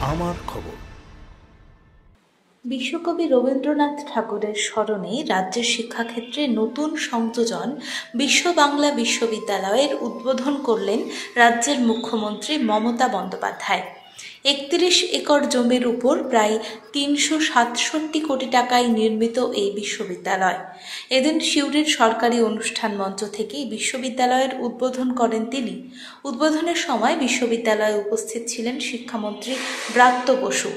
আমার খবর। বিশ্বকবি রবীন্দ্রনাথ ঠাকুরের স্মরণে রাজ্যের শিক্ষাক্ষেত্রে নতুন সংযোজন বিশ্ব বাংলা বিশ্ববিদ্যালয়ের উদ্বোধন করলেন রাজ্যের মুখ্যমন্ত্রী মমতা বন্দ্যোপাধ্যায়। ৩১ একর জমির উপর প্রায় ৩৬৭ কোটি টাকায় নির্মিত এই বিশ্ববিদ্যালয়। এদিন সিউড়ির সরকারি অনুষ্ঠান মঞ্চ থেকে বিশ্ববিদ্যালয়ের উদ্বোধন করেন তিনি। উদ্বোধনের সময় বিশ্ববিদ্যালয়ে উপস্থিত ছিলেন শিক্ষামন্ত্রী ব্রাত্য বসু।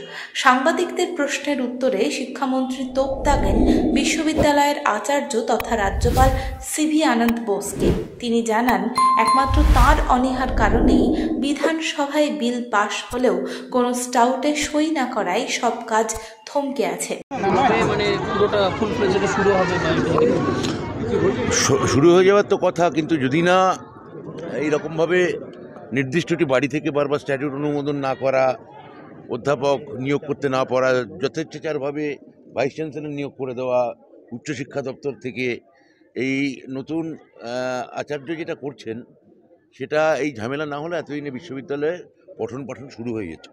সাংবাদিকদের প্রশ্নের উত্তরে শিক্ষামন্ত্রী তোপ দাগেন বিশ্ববিদ্যালয়ের আচার্য তথা রাজ্যপাল সিভি আনন্দ বোসকে। তিনি জানান, একমাত্র তাঁর অনীহার কারণেই বিধানসভায় বিল পাশ হলেও কোনো স্টাউটে সই না করায় সব কাজ থমকে আছে। শুরু হয়ে যাওয়ার তো কথা, কিন্তু যদি না এইরকমভাবে নির্দিষ্টটি বাড়ি থেকে বারবার স্ট্যাটিউট অনুমোদন না করা, অধ্যাপক নিয়োগ করতে না পারা, যথেচ্ছাচারভাবে ভাইস চ্যান্সেলর নিয়োগ করে দেওয়া, উচ্চশিক্ষা দপ্তর থেকে এই নতুন আচার্য যেটা করছেন, সেটা এই ঝামেলা না হলে এতদিনে বিশ্ববিদ্যালয়ে পঠন পাঠন শুরু হয়ে যেত।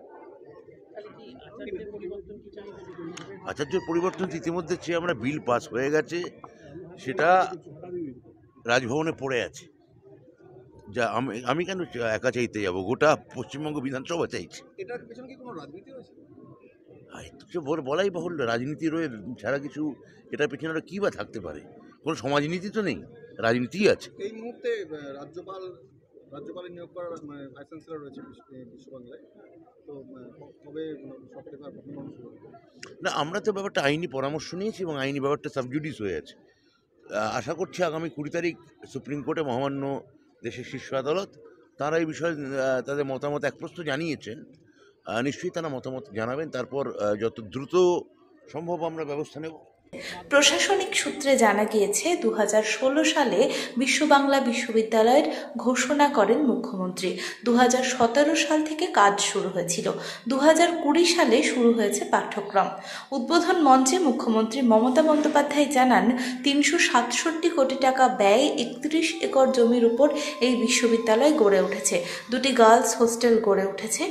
আচার্যের পরিবর্তন ইতিমধ্যে চেয়ে আমরা বিল পাস হয়ে গেছে, সেটা রাজভবনে পড়ে আছে। যা আমি কেন একা চাইতে যাব, গোটা পশ্চিমবঙ্গ বিধানসভা চাইছে। বলাই বাহুল্য, রাজনীতি রয়ে ছাড়া কিছু এটার পেছনে কি বা থাকতে পারে? কোনো সমাজনীতি তো নেই, রাজনীতি আছে। এই মুহূর্তে রাজ্যপালের নিয়োগ করার ভাইস চ্যান্সেলর রয়েছে বিশ্ববাংলায়, তো কবে না, আমরা তো ব্যাপারটা আইনি পরামর্শ নিয়েছি এবং আইনি ব্যাপারটা সাবজুডিস হয়ে আছে। আশা করছি আগামী 20 তারিখ সুপ্রিম কোর্টে মহামান্য দেশের শীর্ষ আদালত তারা এই বিষয়ে তাদের মতামত এক প্রশ্ন জানিয়েছেন। নিশ্চয়ই তারা মতামত জানাবেন, তারপর যত দ্রুত সম্ভব আমরা ব্যবস্থা নেব। প্রশাসনিক সূত্রে জানা গিয়েছে, 2016 সালে বিশ্ববাংলা বিশ্ববিদ্যালয়ের ঘোষণা করেন মুখ্যমন্ত্রী। 2017 সাল থেকে কাজ শুরু হয়েছিল। 2020 সালে শুরু হয়েছে পাঠ্যক্রম। উদ্বোধন মঞ্চে মুখ্যমন্ত্রী মমতা বন্দ্যোপাধ্যায় জানান, 367 কোটি টাকা ব্যয়ে 31 একর জমির উপর এই বিশ্ববিদ্যালয় গড়ে উঠেছে। 2টি গার্লস হোস্টেল গড়ে উঠেছে।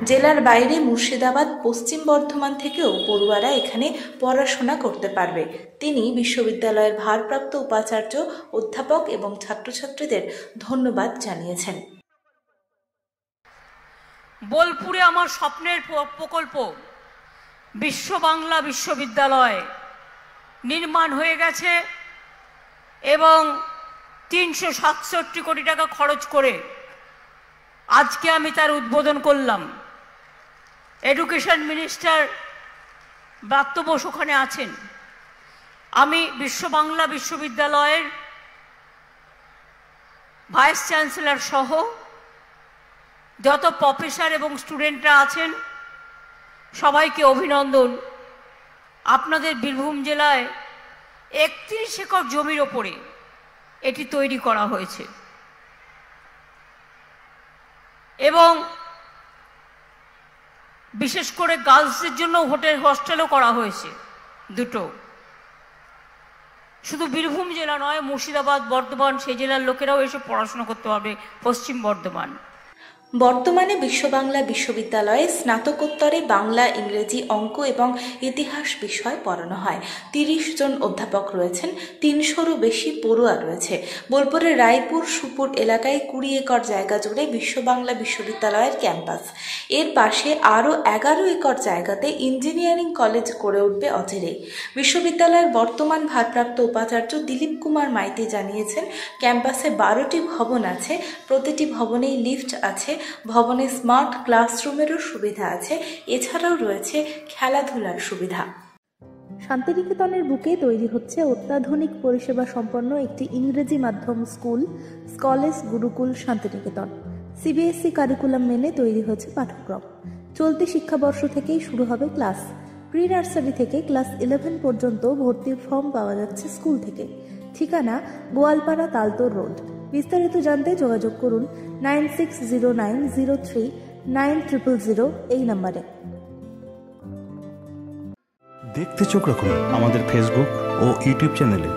জেলার বাইরে মুর্শিদাবাদ, পশ্চিম বর্ধমান থেকেও পড়ুয়ারা এখানে পড়াশোনা করতে পারবে। তিনি বিশ্ববিদ্যালয়ের ভারপ্রাপ্ত উপাচার্য, অধ্যাপক এবং ছাত্রছাত্রীদের ধন্যবাদ জানিয়েছেন। বোলপুরে আমার স্বপ্নের প্রকল্প বিশ্ব বাংলা বিশ্ববিদ্যালয় নির্মাণ হয়ে গেছে এবং 367 কোটি টাকা খরচ করে আজকে আমি তার উদ্বোধন করলাম। এডুকেশন মিনিস্টার ব্রাত্য বসু ওখানে আছেন। আমি বিশ্ব বাংলা বিশ্ববিদ্যালয়ের ভাইস চ্যান্সেলর সহ যত প্রফেসর এবং স্টুডেন্টরা আছেন সবাইকে অভিনন্দন। আপনাদের বীরভূম জেলায় 31 একর জমির ওপরে এটি তৈরি করা হয়েছে এবং বিশেষ করে গার্লসদের জন্য হোস্টেলও করা হয়েছে 2টো। শুধু বীরভূম জেলা নয়, মুর্শিদাবাদ, বর্ধমান সেই জেলার লোকেরাও এসে পড়াশোনা করতে পারবে, পশ্চিম বর্ধমান। বর্তমানে বিশ্ববাংলা বিশ্ববিদ্যালয়ে স্নাতকোত্তরে বাংলা, ইংরেজি, অঙ্ক এবং ইতিহাস বিষয় পড়ানো হয়। 30 জন অধ্যাপক রয়েছেন, 300-রও বেশি পড়ুয়া রয়েছে। বোলপুরের রায়পুর সুপুর এলাকায় 20 একর জায়গা জুড়ে বিশ্ববাংলা বিশ্ববিদ্যালয়ের ক্যাম্পাস। এর পাশে আরও 11 একর জায়গাতে ইঞ্জিনিয়ারিং কলেজ গড়ে উঠবে অচিরেই। বিশ্ববিদ্যালয়ের বর্তমান ভারপ্রাপ্ত উপাচার্য দিলীপ কুমার মাইতি জানিয়েছেন, ক্যাম্পাসে 12টি ভবন আছে, প্রতিটি ভবনেই লিফট আছে, ভবনে স্মার্ট ক্লাসরুমেরও সুবিধা আছে, এছাড়াও রয়েছে খেলাধুলার সুবিধা। শান্তিনিকেতনের বুকে তৈরি হচ্ছে অত্যাধুনিক পরিষেবা সম্পন্ন একটি ইংরেজি মাধ্যম স্কুল, স্কলেজ গুরুকুল শান্তিনিকেতন। সিবিএসই কারিকুলাম মেনে তৈরি হয়েছে পাঠ্যক্রম। চলতি শিক্ষাবর্ষ থেকেই শুরু হবে ক্লাস। প্রি নার্সারি থেকে ক্লাস 11 পর্যন্ত ভর্তির ফর্ম পাওয়া যাচ্ছে স্কুল থেকে। ঠিকানা গোয়ালপাড়া, তালতোর রোড। বিস্তারিত জানতে যোগাযোগ করুন 9609039000 এই নম্বরে। দেখতে চোখ রাখুন আমাদের ফেসবুক ও ইউটিউব চ্যানেলে।